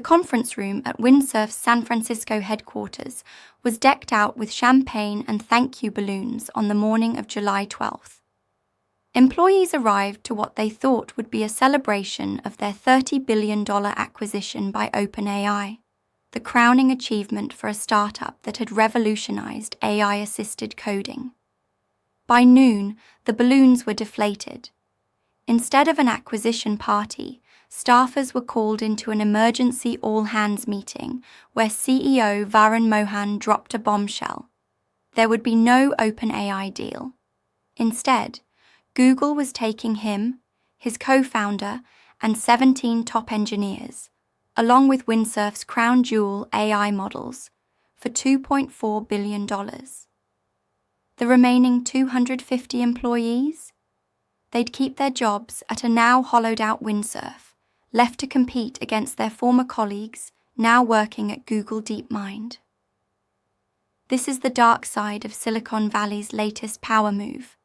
conference room at Windsurf's San Francisco headquarters was decked out with champagne and thank you balloons on the morning of July 12th. Employees arrived to what they thought would be a celebration of their $30 billion acquisition by OpenAI, the crowning achievement for a startup that had revolutionized AI-assisted coding. By noon, the balloons were deflated. Instead of an acquisition party, staffers were called into an emergency all-hands meeting where CEO Varun Mohan dropped a bombshell. There would be no OpenAI deal. Instead, Google was taking him, his co-founder, and 17 top engineers, along with Windsurf's crown jewel AI models, for $2.4 billion. The remaining 250 employees? They'd keep their jobs at a now hollowed-out Windsurf, left to compete against their former colleagues now working at Google DeepMind. This is the dark side of Silicon Valley's latest power move,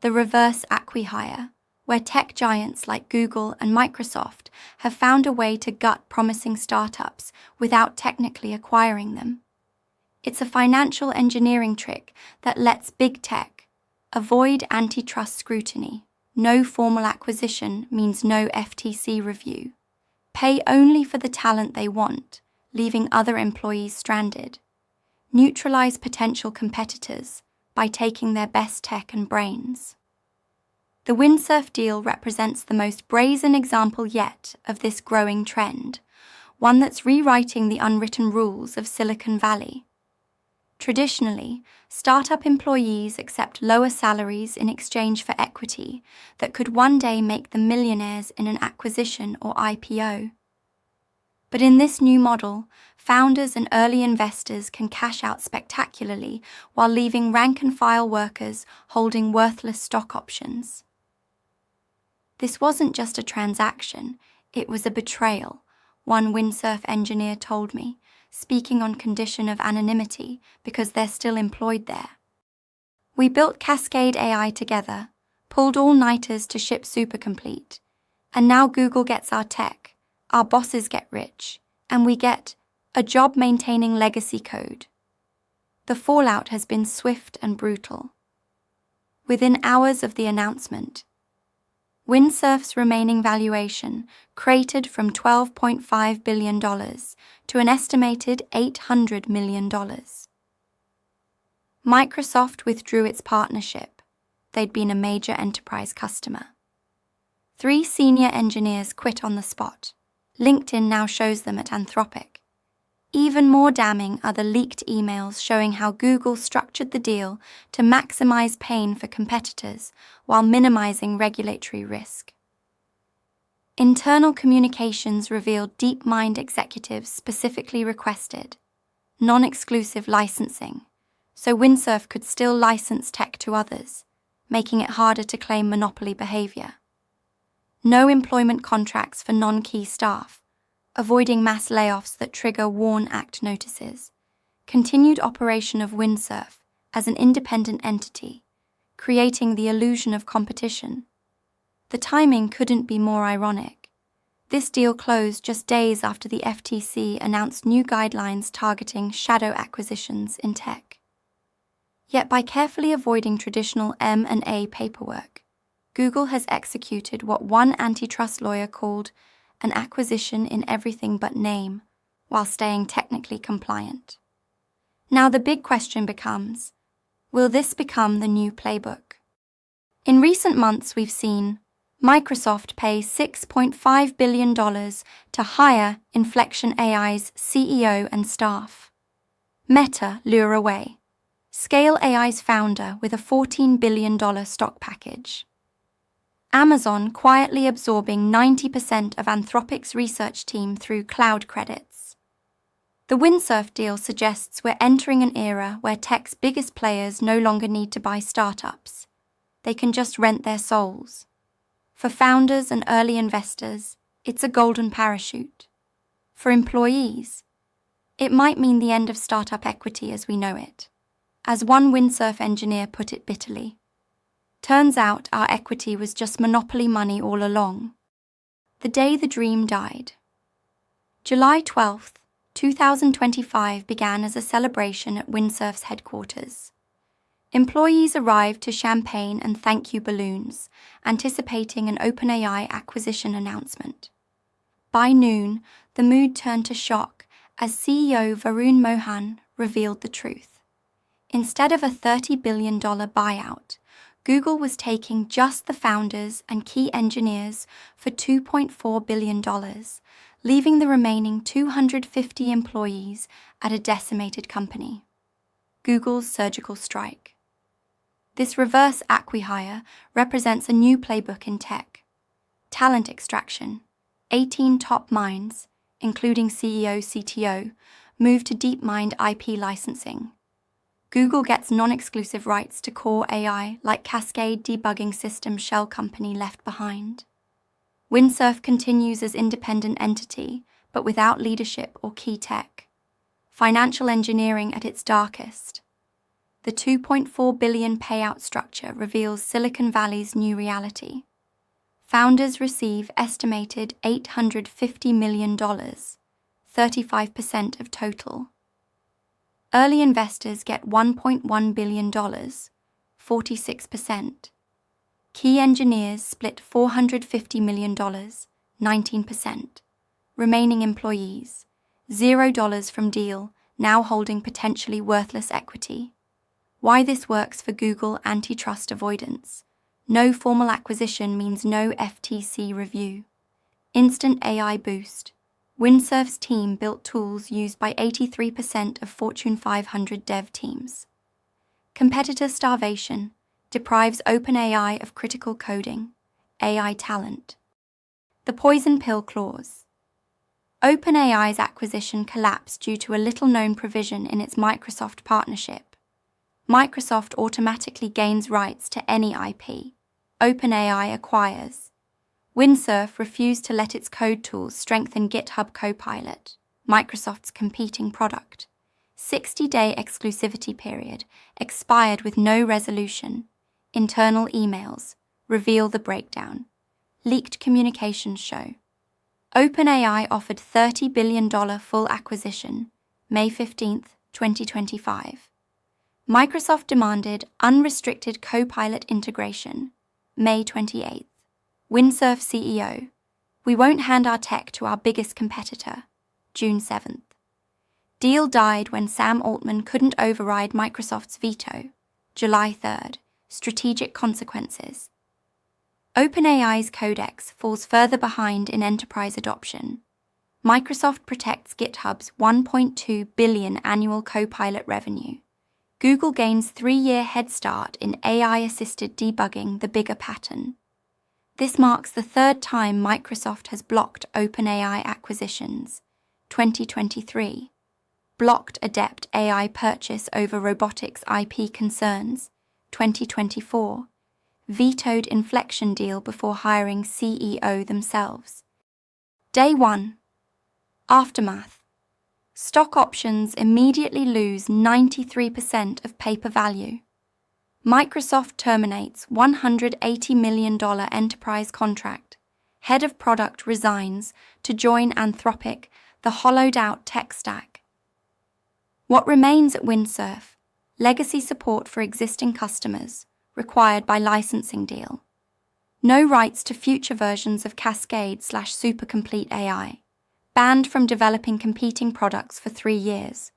the reverse acqui-hire, where tech giants like Google and Microsoft have found a way to gut promising startups without technically acquiring them. It's a financial engineering trick that lets big tech avoid antitrust scrutiny. No formal acquisition means no FTC review. Pay only for the talent they want, leaving other employees stranded. Neutralize potential competitors by taking their best tech and brains. The Windsurf deal represents the most brazen example yet of this growing trend, one that's rewriting the unwritten rules of Silicon Valley. Traditionally, startup employees accept lower salaries in exchange for equity that could one day make them millionaires in an acquisition or IPO. But in this new model, founders and early investors can cash out spectacularly while leaving rank-and-file workers holding worthless stock options. This wasn't just a transaction, it was a betrayal, one Windsurf engineer told me, speaking on condition of anonymity because they're still employed there. We built Cascade AI together, pulled all-nighters to ship Supercomplete, and now Google gets our tech, our bosses get rich, and we get a job maintaining legacy code. The fallout has been swift and brutal. Within hours of the announcement, Windsurf's remaining valuation cratered from $12.5 billion to an estimated $800 million. Microsoft withdrew its partnership. They'd been a major enterprise customer. 3 senior engineers quit on the spot. LinkedIn now shows them at Anthropic. Even more damning are the leaked emails showing how Google structured the deal to maximize pain for competitors while minimizing regulatory risk. Internal communications revealed DeepMind executives specifically requested non-exclusive licensing, so Windsurf could still license tech to others, making it harder to claim monopoly behavior. No employment contracts for non-key staff, avoiding mass layoffs that trigger WARN Act notices, continued operation of Windsurf as an independent entity, creating the illusion of competition. The timing couldn't be more ironic. This deal closed just days after the FTC announced new guidelines targeting shadow acquisitions in tech. Yet by carefully avoiding traditional M&A paperwork, Google has executed what one antitrust lawyer called an acquisition in everything but name, while staying technically compliant. Now the big question becomes, will this become the new playbook? In recent months we've seen Microsoft pay $6.5 billion to hire Inflection AI's CEO and staff. Meta lure away. Scale AI's founder with a $14 billion stock package. Amazon quietly absorbing 90% of Anthropic's research team through cloud credits. The Windsurf deal suggests we're entering an era where tech's biggest players no longer need to buy startups. They can just rent their souls. For founders and early investors, it's a golden parachute. For employees, it might mean the end of startup equity as we know it. As one Windsurf engineer put it bitterly, turns out our equity was just monopoly money all along. The day the dream died. July 12th, 2025 began as a celebration at Windsurf's headquarters. Employees arrived to champagne and thank you balloons, anticipating an OpenAI acquisition announcement. By noon, the mood turned to shock as CEO Varun Mohan revealed the truth. Instead of a $30 billion buyout, Google was taking just the founders and key engineers for $2.4 billion, leaving the remaining 250 employees at a decimated company. Google's surgical strike. This reverse acqui-hire represents a new playbook in tech. Talent extraction. 18 top minds, including CEO, CTO, moved to DeepMind IP licensing. Google gets non-exclusive rights to core AI like Cascade debugging system shell company left behind. Windsurf continues as independent entity, but without leadership or key tech. Financial engineering at its darkest. The $2.4 billion payout structure reveals Silicon Valley's new reality. Founders receive estimated $850 million, 35% of total. Early investors get $1.1 billion, 46%. Key engineers split $450 million, 19%. Remaining employees, $0 from deal, now holding potentially worthless equity. Why this works for Google antitrust avoidance. No formal acquisition means no FTC review. Instant AI boost. Windsurf's team built tools used by 83% of Fortune 500 dev teams. Competitor starvation deprives OpenAI of critical coding, AI talent. The poison pill clause. OpenAI's acquisition collapsed due to a little-known provision in its Microsoft partnership. Microsoft automatically gains rights to any IP. OpenAI acquires. Windsurf refused to let its code tools strengthen GitHub Copilot, Microsoft's competing product. 60-day exclusivity period expired with no resolution. Internal emails reveal the breakdown. Leaked communications show. OpenAI offered $30 billion full acquisition, May 15, 2025. Microsoft demanded unrestricted Copilot integration, May 28. Windsurf CEO, we won't hand our tech to our biggest competitor, June 7th. Deal died when Sam Altman couldn't override Microsoft's veto, July 3rd. Strategic consequences. OpenAI's codex falls further behind in enterprise adoption. Microsoft protects GitHub's $1.2 billion annual Copilot revenue. Google gains 3-year head start in AI-assisted debugging, the bigger pattern. This marks the third time Microsoft has blocked OpenAI acquisitions. 2023. Blocked Adept AI purchase over robotics IP concerns. 2024. Vetoed Inflection deal before hiring CEO themselves. Day 1. Aftermath. Stock options immediately lose 93% of paper value. Microsoft terminates $180 million enterprise contract. Head of product resigns to join Anthropic, the hollowed-out tech stack. What remains at Windsurf? Legacy support for existing customers, required by licensing deal. No rights to future versions of Cascade/Supercomplete AI. Banned from developing competing products for 3 years.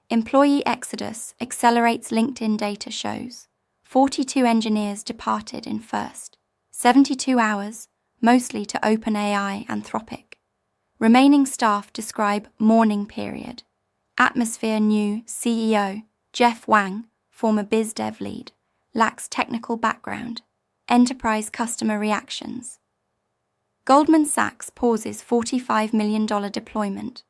Employee exodus accelerates LinkedIn data shows. 42 engineers departed in first 72 hours, mostly to OpenAI Anthropic. Remaining staff describe mourning period. Atmosphere new CEO, Jeff Wang, former BizDev lead, lacks technical background. Enterprise customer reactions. Goldman Sachs pauses $45 million deployment.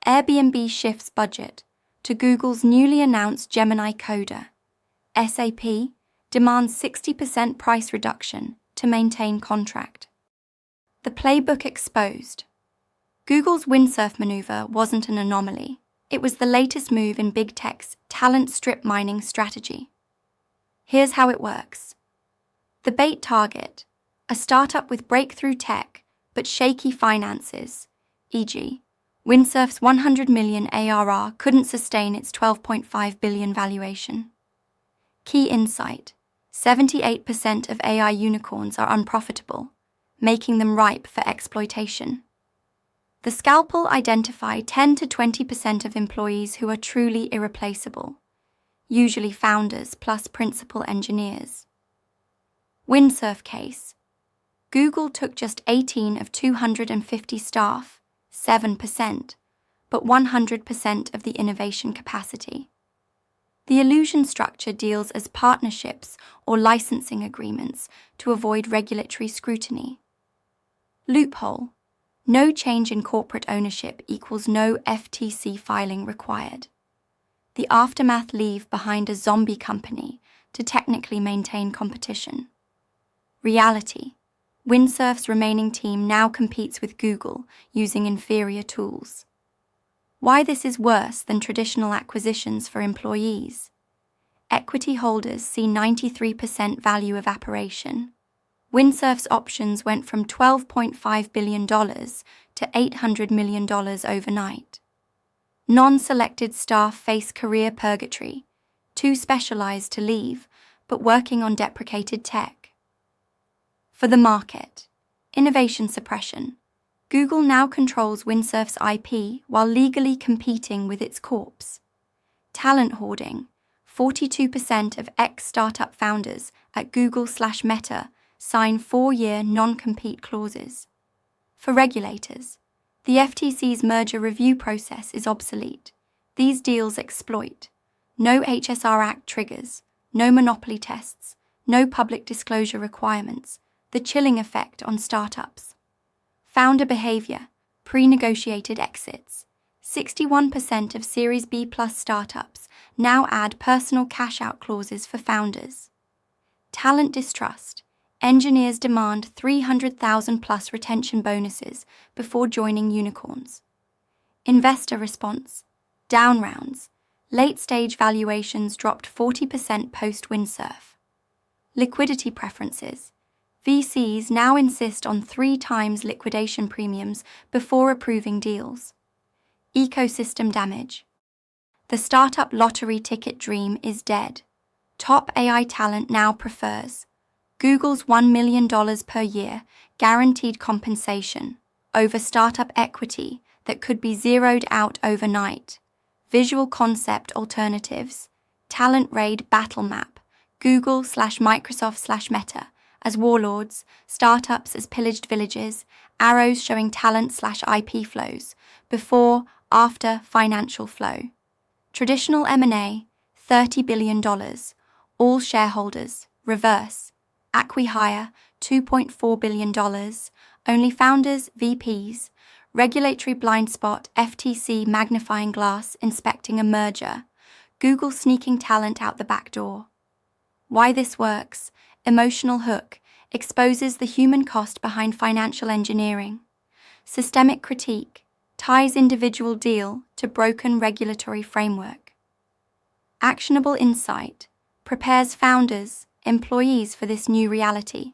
Airbnb shifts budget to Google's newly announced Gemini Coder. SAP demands 60% price reduction to maintain contract. The playbook exposed. Google's Windsurf maneuver wasn't an anomaly. It was the latest move in big tech's talent strip mining strategy. Here's how it works. The bait target, a startup with breakthrough tech but shaky finances, e.g., Windsurf's 100 million ARR couldn't sustain its 12.5 billion valuation. Key insight: 78% of AI unicorns are unprofitable, making them ripe for exploitation. The scalpel identified 10 to 20% of employees who are truly irreplaceable, usually founders plus principal engineers. Windsurf case: Google took just 18 of 250 staff, 7%, but 100% of the innovation capacity. The illusion structure deals as partnerships or licensing agreements to avoid regulatory scrutiny. Loophole: no change in corporate ownership equals no FTC filing required. The aftermath leave behind a zombie company to technically maintain competition. Reality: Windsurf's remaining team now competes with Google using inferior tools. Why this is worse than traditional acquisitions for employees? Equity holders see 93% value evaporation. Windsurf's options went from $12.5 billion to $800 million overnight. Non-selected staff face career purgatory, too specialized to leave, but working on deprecated tech. For the market: innovation suppression. Google now controls Windsurf's IP while legally competing with its corpse. Talent hoarding: 42% of ex-startup founders at Google/Meta sign 4-year non-compete clauses. For regulators: the FTC's merger review process is obsolete. These deals exploit. No HSR Act triggers, no monopoly tests, no public disclosure requirements, the chilling effect on startups. Founder behavior: pre-negotiated exits. 61% of Series B+ startups now add personal cash-out clauses for founders. Talent distrust: engineers demand $300,000+ retention bonuses before joining unicorns. Investor response: down rounds. Late-stage valuations dropped 40% post-Windsurf. Liquidity preferences: VCs now insist on 3 times liquidation premiums before approving deals. Ecosystem damage: the startup lottery ticket dream is dead. Top AI talent now prefers Google's $1 million per year guaranteed compensation over startup equity that could be zeroed out overnight. Visual concept alternatives: talent raid battle map, Google/Microsoft/Meta as warlords, startups as pillaged villages, arrows showing talent/IP flows, before, after financial flow. Traditional M&A, $30 billion, all shareholders, reverse. Acqui-hire, $2.4 billion, only founders, VPs. Regulatory blind spot, FTC magnifying glass inspecting a merger. Google sneaking talent out the back door. Why this works: emotional hook, exposes the human cost behind financial engineering. Systemic critique, ties individual deal to broken regulatory framework. Actionable insight, prepares founders, employees for this new reality.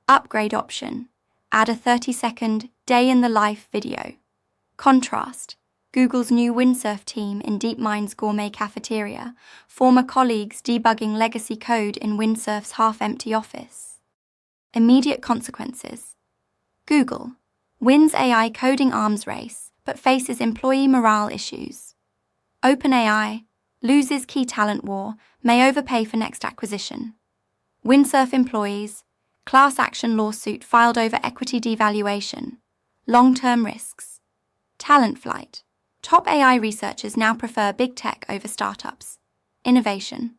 Upgrade option, add a 30-second day-in-the-life video. Contrast, Google's new Windsurf team in DeepMind's gourmet cafeteria, former colleagues debugging legacy code in Windsurf's half-empty office. Immediate consequences: Google wins AI coding arms race but faces employee morale issues. OpenAI loses key talent war, may overpay for next acquisition. Windsurf employees, class action lawsuit filed over equity devaluation. Long-term risks. Talent flight. Top AI researchers now prefer big tech over startups. Innovation.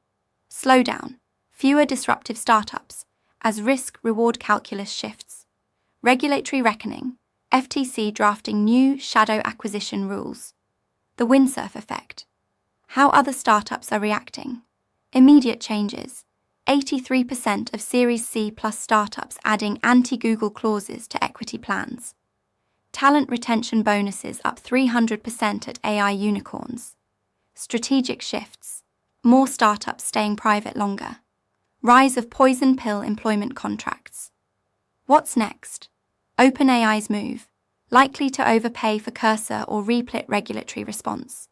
Slowdown. Fewer disruptive startups, as risk-reward calculus shifts. Regulatory reckoning. FTC drafting new shadow acquisition rules. The Windsurf effect. How other startups are reacting. Immediate changes. 83% of Series C+ startups adding anti-Google clauses to equity plans. Talent retention bonuses up 300% at AI unicorns. Strategic shifts. More startups staying private longer. Rise of poison pill employment contracts. What's next? OpenAI's move. Likely to overpay for cursor or replit regulatory response.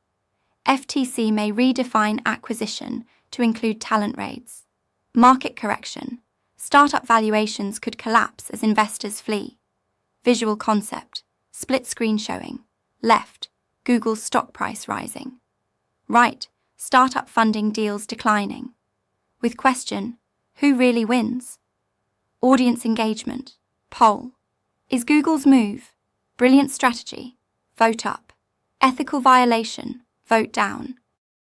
FTC may redefine acquisition to include talent raids. Market correction. Startup valuations could collapse as investors flee. Visual concept. Split screen showing. Left. Google's stock price rising. Right. Startup funding deals declining. With question, who really wins? Audience engagement. Poll. Is Google's move? Brilliant strategy. Vote up. Ethical violation. Vote down.